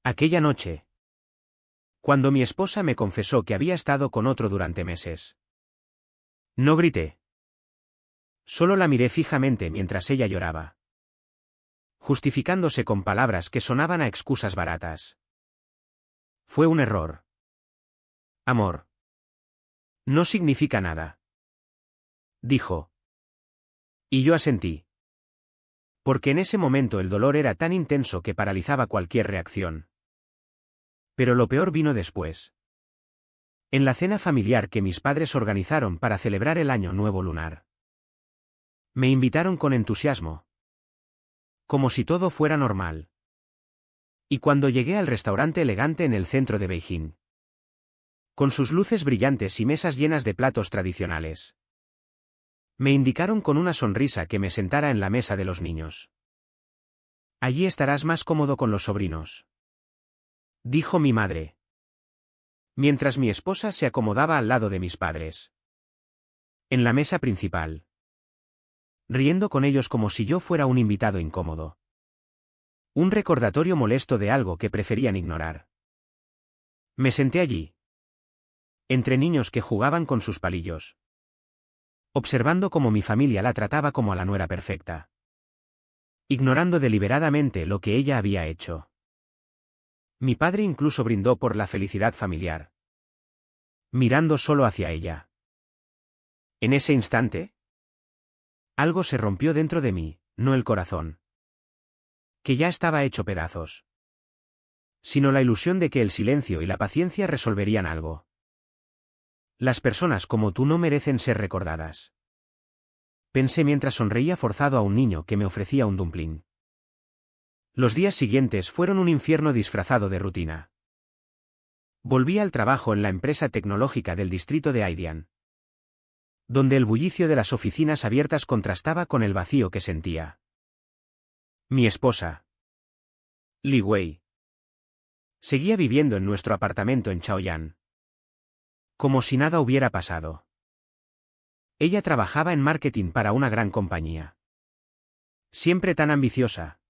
Aquella noche, cuando mi esposa me confesó que había estado con otro durante meses, no grité. Solo la miré fijamente mientras ella lloraba, justificándose con palabras que sonaban a excusas baratas. Fue un error. Amor. No significa nada, dijo. Y yo asentí. Porque en ese momento el dolor era tan intenso que paralizaba cualquier reacción. Pero lo peor vino después. En la cena familiar que mis padres organizaron para celebrar el Año Nuevo Lunar. Me invitaron con entusiasmo. Como si todo fuera normal. Y cuando llegué al restaurante elegante en el centro de Beijing, con sus luces brillantes y mesas llenas de platos tradicionales, me indicaron con una sonrisa que me sentara en la mesa de los niños. Allí estarás más cómodo con los sobrinos, dijo mi madre, mientras mi esposa se acomodaba al lado de mis padres, en la mesa principal, riendo con ellos como si yo fuera un invitado incómodo. Un recordatorio molesto de algo que preferían ignorar. Me senté allí, entre niños que jugaban con sus palillos, observando cómo mi familia la trataba como a la nuera perfecta, ignorando deliberadamente lo que ella había hecho. Mi padre incluso brindó por la felicidad familiar, mirando solo hacia ella. En ese instante, algo se rompió dentro de mí, no el corazón, que ya estaba hecho pedazos, sino la ilusión de que el silencio y la paciencia resolverían algo. Las personas como tú no merecen ser recordadas, pensé mientras sonreía forzado a un niño que me ofrecía un dumpling. Los días siguientes fueron un infierno disfrazado de rutina. Volví al trabajo en la empresa tecnológica del distrito de Haidian, donde el bullicio de las oficinas abiertas contrastaba con el vacío que sentía. Mi esposa, Li Wei, seguía viviendo en nuestro apartamento en Chaoyang, como si nada hubiera pasado. Ella trabajaba en marketing para una gran compañía. Siempre tan ambiciosa,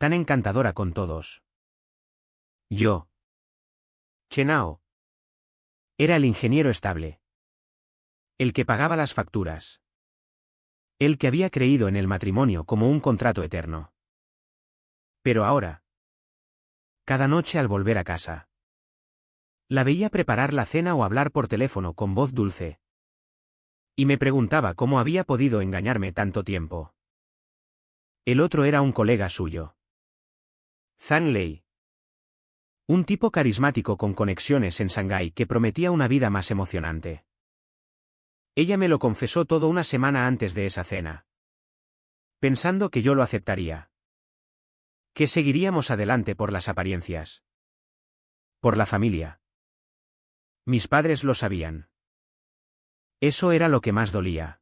tan encantadora con todos. Yo, Chenao, era el ingeniero estable, el que pagaba las facturas, el que había creído en el matrimonio como un contrato eterno. Pero ahora, cada noche al volver a casa, la veía preparar la cena o hablar por teléfono con voz dulce, y me preguntaba cómo había podido engañarme tanto tiempo. El otro era un colega suyo, Zhang Lei. Un tipo carismático con conexiones en Shanghái que prometía una vida más emocionante. Ella me lo confesó todo una semana antes de esa cena, pensando que yo lo aceptaría. Que seguiríamos adelante por las apariencias. Por la familia. Mis padres lo sabían. Eso era lo que más dolía.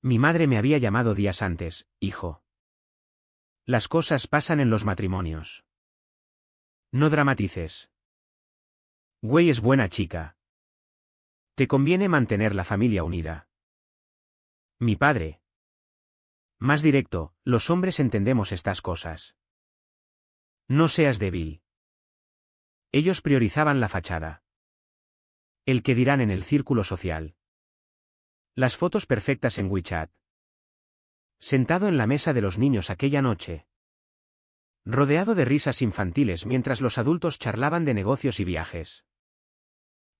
Mi madre me había llamado días antes, hijo. Las cosas pasan en los matrimonios. No dramatices. Wei es buena chica. Te conviene mantener la familia unida. Mi padre. Más directo, los hombres entendemos estas cosas. No seas débil. Ellos priorizaban la fachada. El que dirán en el círculo social. Las fotos perfectas en WeChat. Sentado en la mesa de los niños aquella noche, rodeado de risas infantiles mientras los adultos charlaban de negocios y viajes,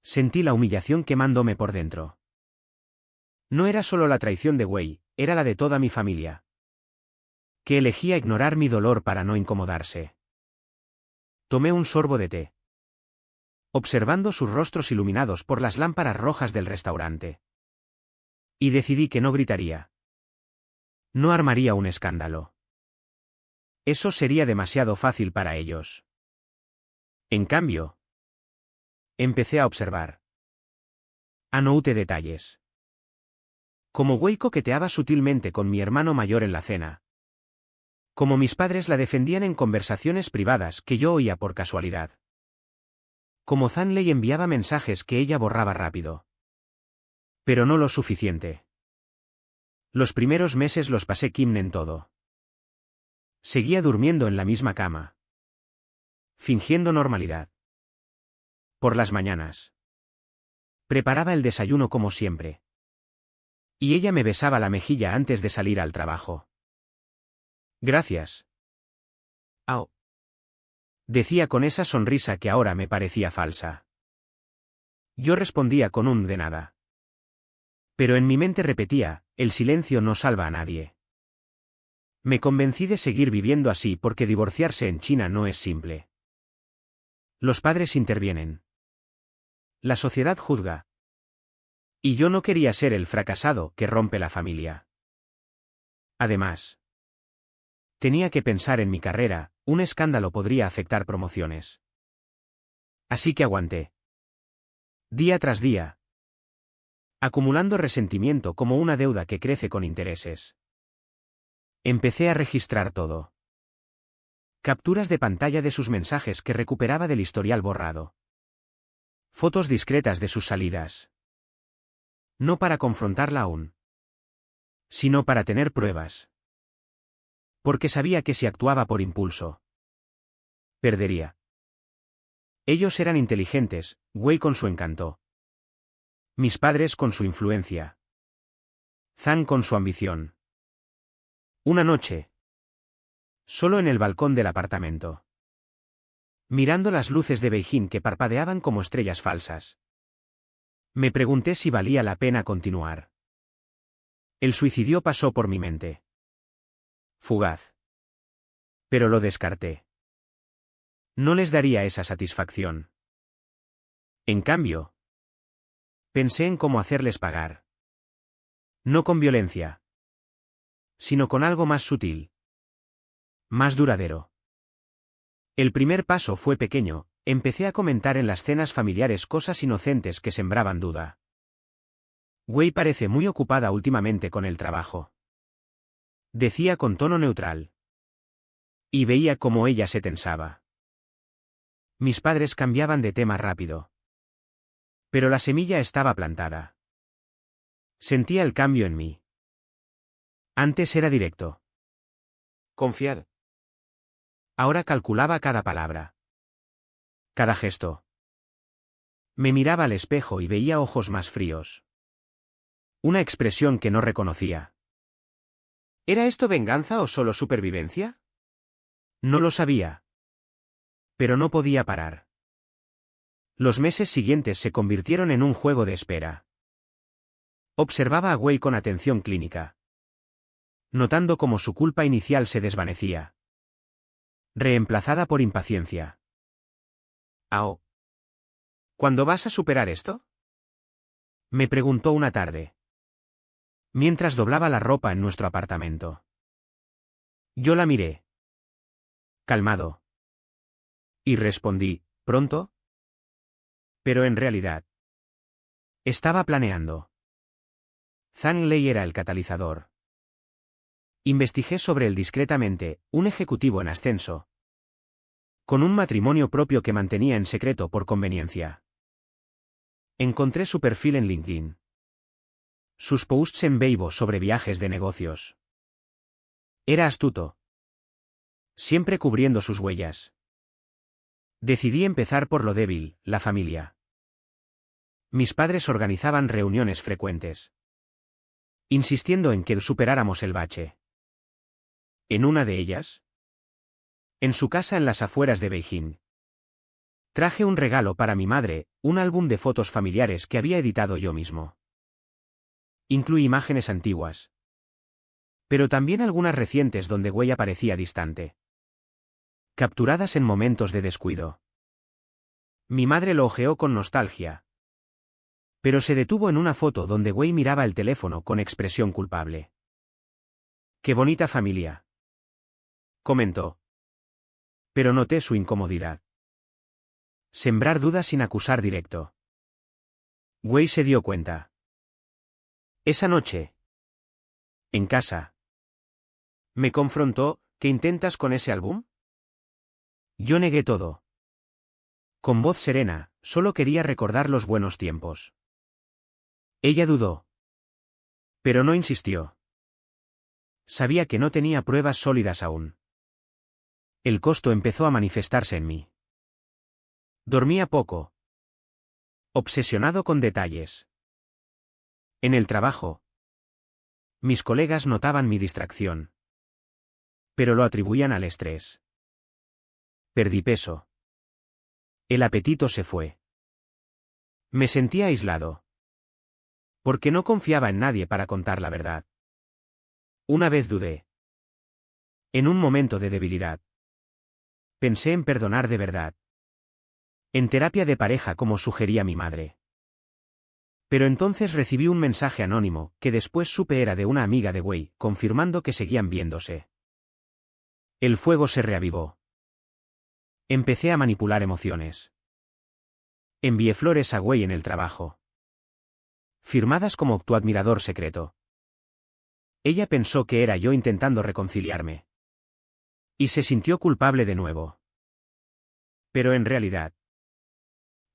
sentí la humillación quemándome por dentro. No era solo la traición de Wei, era la de toda mi familia, que elegía ignorar mi dolor para no incomodarse. Tomé un sorbo de té, observando sus rostros iluminados por las lámparas rojas del restaurante. Y decidí que no gritaría. No armaría un escándalo. Eso sería demasiado fácil para ellos. En cambio, empecé a observar. Anoté detalles. Como Wei coqueteaba sutilmente con mi hermano mayor en la cena. Como mis padres la defendían en conversaciones privadas que yo oía por casualidad. Como Zhang Lei enviaba mensajes que ella borraba rápido. Pero no lo suficiente. Los primeros meses los pasé Kim en todo. Seguía durmiendo en la misma cama. fingiendo normalidad. Por las mañanas. Preparaba el desayuno como siempre. Y ella me besaba la mejilla antes de salir al trabajo. Gracias. Ao. Decía con esa sonrisa que ahora me parecía falsa. Yo respondía con un de nada. Pero en mi mente repetía, el silencio no salva a nadie. Me convencí de seguir viviendo así porque divorciarse en China no es simple. Los padres intervienen. La sociedad juzga. Y yo no quería ser el fracasado que rompe la familia. Además, tenía que pensar en mi carrera, un escándalo podría afectar promociones. Así que aguanté. Día tras día. Acumulando resentimiento como una deuda que crece con intereses. Empecé a registrar todo. Capturas de pantalla de sus mensajes que recuperaba del historial borrado. Fotos discretas de sus salidas. No para confrontarla aún, sino para tener pruebas. Porque sabía que si actuaba por impulso, perdería. Ellos eran inteligentes, Wei con su encanto. Mis padres con su influencia. Zhang con su ambición. Una noche. Solo en el balcón del apartamento. Mirando las luces de Beijing que parpadeaban como estrellas falsas. Me pregunté si valía la pena continuar. El suicidio pasó por mi mente. Fugaz. Pero lo descarté. No les daría esa satisfacción. En cambio, pensé en cómo hacerles pagar. No con violencia, sino con algo más sutil. Más duradero. El primer paso fue pequeño, empecé a comentar en las cenas familiares cosas inocentes que sembraban duda. Wei parece muy ocupada últimamente con el trabajo. Decía con tono neutral. Y veía cómo ella se tensaba. Mis padres cambiaban de tema rápido. Pero la semilla estaba plantada. Sentía el cambio en mí. Antes era directo. Confiar. Ahora calculaba cada palabra. Cada gesto. Me miraba al espejo y veía ojos más fríos. Una expresión que no reconocía. ¿Era esto venganza o solo supervivencia? No lo sabía. Pero no podía parar. Los meses siguientes se convirtieron en un juego de espera. Observaba a Wei con atención clínica. Notando cómo su culpa inicial se desvanecía. Reemplazada por impaciencia. Ao. ¿Cuándo vas a superar esto? Me preguntó una tarde. Mientras doblaba la ropa en nuestro apartamento. Yo la miré. Calmado. Y respondí, ¿pronto? Pero en realidad. Estaba planeando. Zhang Lei era el catalizador. Investigué sobre él discretamente, un ejecutivo en ascenso. Con un matrimonio propio que mantenía en secreto por conveniencia. Encontré su perfil en LinkedIn. Sus posts en Weibo sobre viajes de negocios. Era astuto. Siempre cubriendo sus huellas. Decidí empezar por lo débil, la familia. Mis padres organizaban reuniones frecuentes. Insistiendo en que superáramos el bache. En una de ellas. En su casa en las afueras de Beijing. Traje un regalo para mi madre, un álbum de fotos familiares que había editado yo mismo. Incluí imágenes antiguas. Pero también algunas recientes donde Wei parecía distante. Capturadas en momentos de descuido. Mi madre lo ojeó con nostalgia. Pero se detuvo en una foto donde Wei miraba el teléfono con expresión culpable. ¡Qué bonita familia!, comentó. Pero noté su incomodidad. Sembrar dudas sin acusar directo. Wei se dio cuenta. Esa noche. En casa. Me confrontó, ¿qué intentas con ese álbum? Yo negué todo. Con voz serena, solo quería recordar los buenos tiempos. Ella dudó. Pero no insistió. Sabía que no tenía pruebas sólidas aún. El costo empezó a manifestarse en mí. Dormía poco. Obsesionado con detalles. En el trabajo. Mis colegas notaban mi distracción. Pero lo atribuían al estrés. Perdí peso. El apetito se fue. Me sentía aislado. Porque no confiaba en nadie para contar la verdad. Una vez dudé. En un momento de debilidad. Pensé en perdonar de verdad. En terapia de pareja como sugería mi madre. Pero entonces recibí un mensaje anónimo, que después supe era de una amiga de Wei, confirmando que seguían viéndose. El fuego se reavivó. Empecé a manipular emociones. Envié flores a Wei en el trabajo. Firmadas como tu admirador secreto. Ella pensó que era yo intentando reconciliarme. Y se sintió culpable de nuevo. Pero en realidad,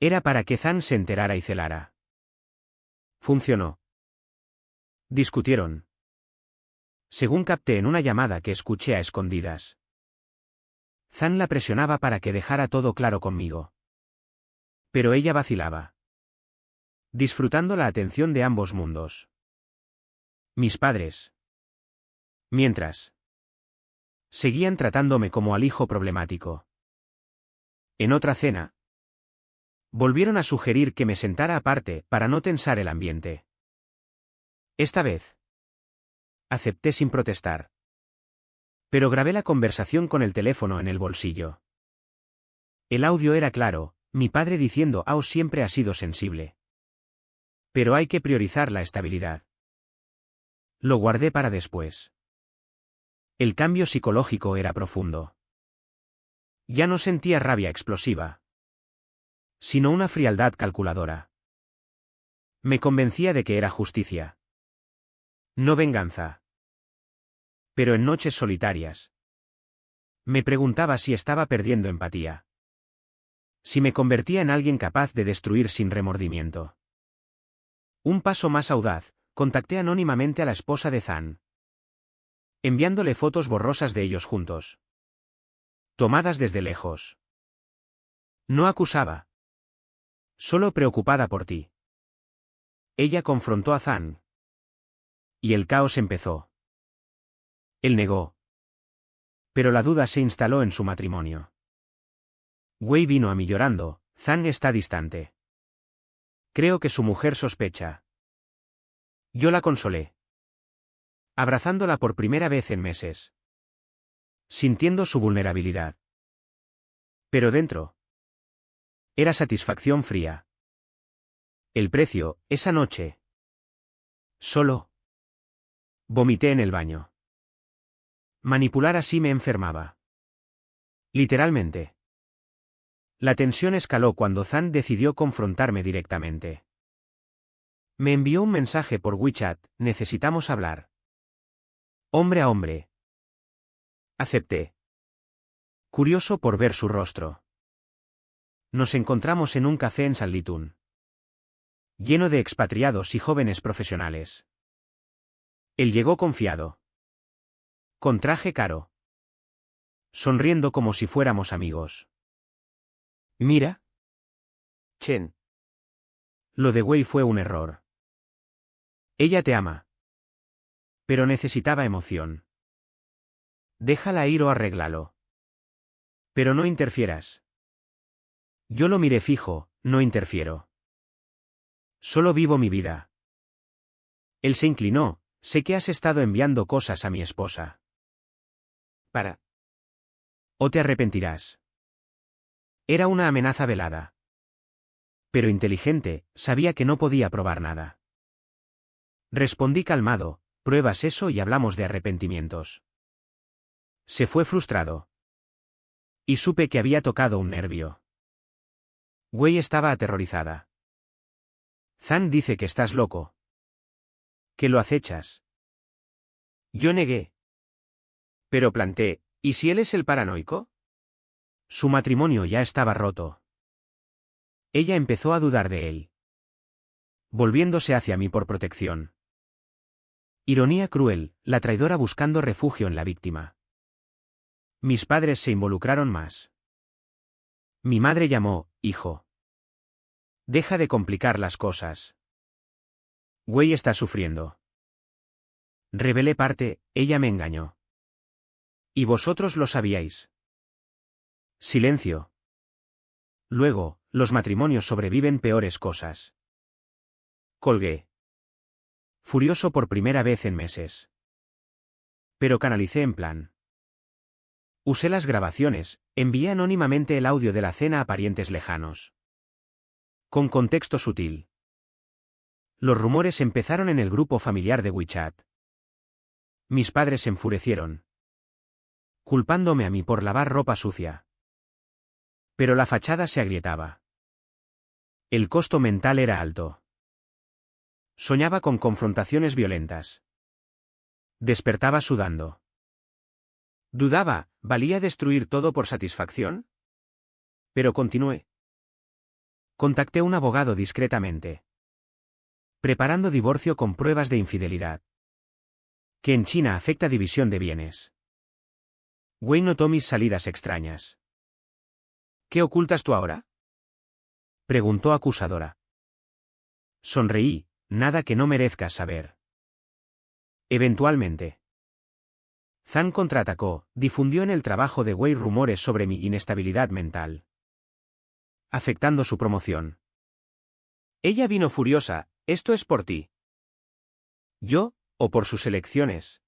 era para que Zan se enterara y celara. Funcionó. Discutieron. Según capté en una llamada que escuché a escondidas. Zan la presionaba para que dejara todo claro conmigo. Pero ella vacilaba. Disfrutando la atención de ambos mundos. Mis padres. Mientras. Seguían tratándome como al hijo problemático. En otra cena. Volvieron a sugerir que me sentara aparte para no tensar el ambiente. Esta vez. Acepté sin protestar. Pero grabé la conversación con el teléfono en el bolsillo. El audio era claro, mi padre diciendo: Ao siempre ha sido sensible. Pero hay que priorizar la estabilidad. Lo guardé para después. El cambio psicológico era profundo. Ya no sentía rabia explosiva, sino una frialdad calculadora. Me convencía de que era justicia. No venganza. Pero en noches solitarias. Me preguntaba si estaba perdiendo empatía. Si me convertía en alguien capaz de destruir sin remordimiento. Un paso más audaz, contacté anónimamente a la esposa de Zan. Enviándole fotos borrosas de ellos juntos. Tomadas desde lejos. No acusaba. Solo preocupada por ti. Ella confrontó a Zan. Y el caos empezó. Él negó. Pero la duda se instaló en su matrimonio. Wei vino a mí llorando: Zan está distante. Creo que su mujer sospecha. Yo la consolé. Abrazándola por primera vez en meses. Sintiendo su vulnerabilidad. Pero dentro. Era satisfacción fría. El precio, esa noche. Solo. Vomité en el baño. Manipular así me enfermaba. Literalmente. La tensión escaló cuando Zan decidió confrontarme directamente. Me envió un mensaje por WeChat: necesitamos hablar. Hombre a hombre. Acepté. Curioso por ver su rostro. Nos encontramos en un café en Sanlitun. Lleno de expatriados y jóvenes profesionales. Él llegó confiado. Con traje caro. Sonriendo como si fuéramos amigos. Mira. Chen. Lo de Wei fue un error. Ella te ama. Pero necesitaba emoción. Déjala ir o arréglalo. Pero no interfieras. Yo lo miré fijo: no interfiero. Solo vivo mi vida. Él se inclinó: sé que has estado enviando cosas a mi esposa. Para. O te arrepentirás. Era una amenaza velada. Pero inteligente, sabía que no podía probar nada. Respondí calmado: pruebas eso y hablamos de arrepentimientos. Se fue frustrado. Y supe que había tocado un nervio. Wei estaba aterrorizada. Zan dice que estás loco. Que lo acechas. Yo negué. Pero planté: ¿y si él es el paranoico? Su matrimonio ya estaba roto. Ella empezó a dudar de él. Volviéndose hacia mí por protección. Ironía cruel, la traidora buscando refugio en la víctima. Mis padres se involucraron más. Mi madre llamó: hijo. Deja de complicar las cosas. Wei está sufriendo. Revelé parte, ella me engañó. Y vosotros lo sabíais. Silencio. Luego, los matrimonios sobreviven peores cosas. Colgué. Furioso por primera vez en meses. Pero canalicé en plan. Usé las grabaciones, envié anónimamente el audio de la cena a parientes lejanos. Con contexto sutil. Los rumores empezaron en el grupo familiar de WeChat. Mis padres se enfurecieron, culpándome a mí por lavar ropa sucia. Pero la fachada se agrietaba. El costo mental era alto. Soñaba con confrontaciones violentas. Despertaba sudando. Dudaba, ¿valía destruir todo por satisfacción? Pero continué. Contacté a un abogado discretamente. Preparando divorcio con pruebas de infidelidad. Que en China afecta división de bienes. Wei notó mis salidas extrañas. ¿Qué ocultas tú ahora? Preguntó acusadora. Sonreí, nada que no merezcas saber. Eventualmente. Zhang contraatacó, difundió en el trabajo de Wei rumores sobre mi inestabilidad mental, afectando su promoción. Ella vino furiosa, ¿esto es por ti? ¿Yo, o por sus elecciones?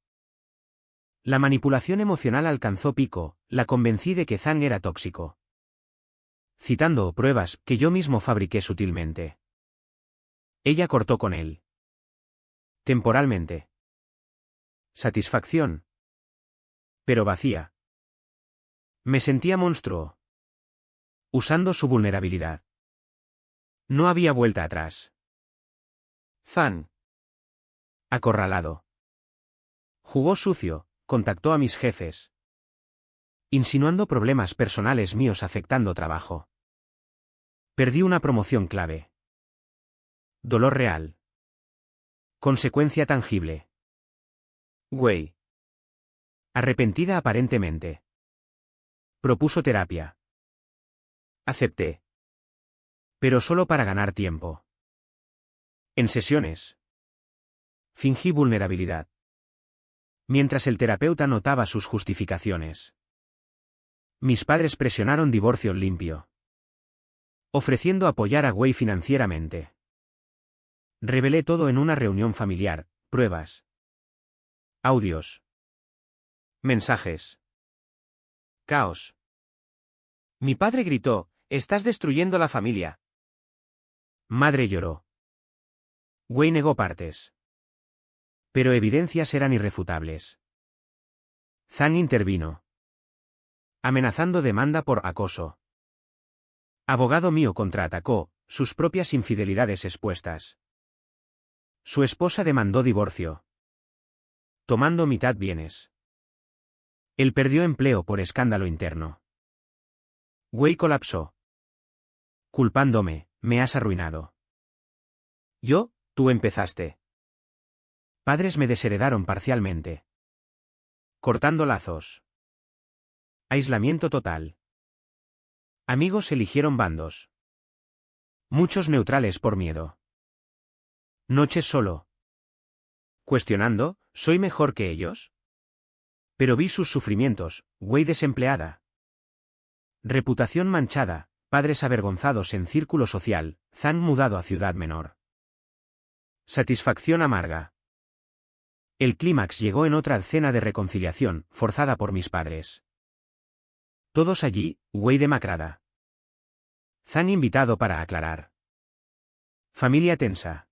La manipulación emocional alcanzó pico, la convencí de que Zhang era tóxico. Citando pruebas que yo mismo fabriqué sutilmente. Ella cortó con él. Temporalmente. Satisfacción. Pero vacía. Me sentía monstruo. Usando su vulnerabilidad. No había vuelta atrás. Zhang. Acorralado. Jugó sucio, contactó a mis jefes. Insinuando problemas personales míos afectando trabajo. Perdí una promoción clave. Dolor real. Consecuencia tangible. Wei. Arrepentida aparentemente. Propuso terapia. Acepté. Pero solo para ganar tiempo. En sesiones. Fingí vulnerabilidad. Mientras el terapeuta notaba sus justificaciones. Mis padres presionaron divorcio limpio. Ofreciendo apoyar a Wei financieramente. Revelé todo en una reunión familiar, pruebas. Audios. Mensajes. Caos. Mi padre gritó, «Estás destruyendo la familia». Madre lloró. Wei negó partes. Pero evidencias eran irrefutables. Zhang intervino. Amenazando demanda por acoso. Abogado mío contraatacó, sus propias infidelidades expuestas. Su esposa demandó divorcio. Tomando mitad bienes. Él perdió empleo por escándalo interno. Wei colapsó. Culpándome, me has arruinado. Yo, tú empezaste. Padres me desheredaron parcialmente. Cortando lazos. Aislamiento total. Amigos eligieron bandos. Muchos neutrales por miedo. Noches solo. Cuestionando, ¿soy mejor que ellos? Pero vi sus sufrimientos, Wei desempleada. Reputación manchada, padres avergonzados en círculo social, Zhang mudado a ciudad menor. Satisfacción amarga. El clímax llegó en otra cena de reconciliación, forzada por mis padres. Todos allí, Wei demacrada. Zhang invitado para aclarar. Familia tensa.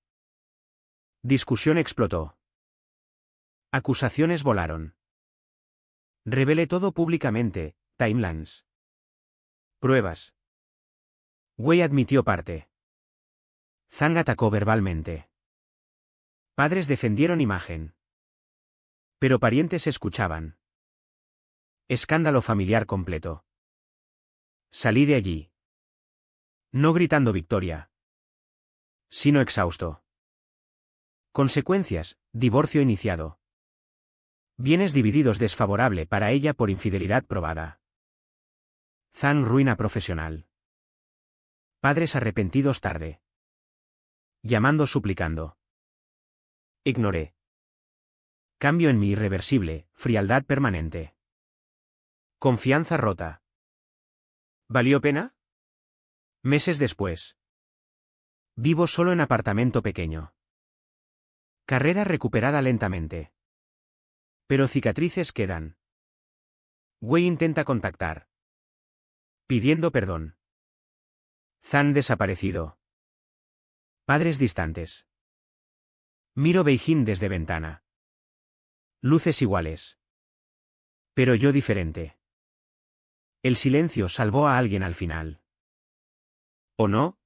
Discusión explotó. Acusaciones volaron. Revelé todo públicamente, timelines. Pruebas. Wei admitió parte. Zhang atacó verbalmente. Padres defendieron imagen. Pero parientes escuchaban. Escándalo familiar completo. Salí de allí. No gritando victoria. Sino exhausto. Consecuencias, divorcio iniciado. Bienes divididos desfavorable para ella por infidelidad probada. Zhang ruina profesional. Padres arrepentidos tarde. Llamando suplicando. Ignoré. Cambio en mi irreversible, frialdad permanente. Confianza rota. ¿Valió pena? Meses después. Vivo solo en apartamento pequeño. Carrera recuperada lentamente. Pero cicatrices quedan. Wei intenta contactar. Pidiendo perdón. Zan desaparecido. Padres distantes. Miro Beijing desde ventana. Luces iguales. Pero yo diferente. El silencio salvó a alguien al final. ¿O no?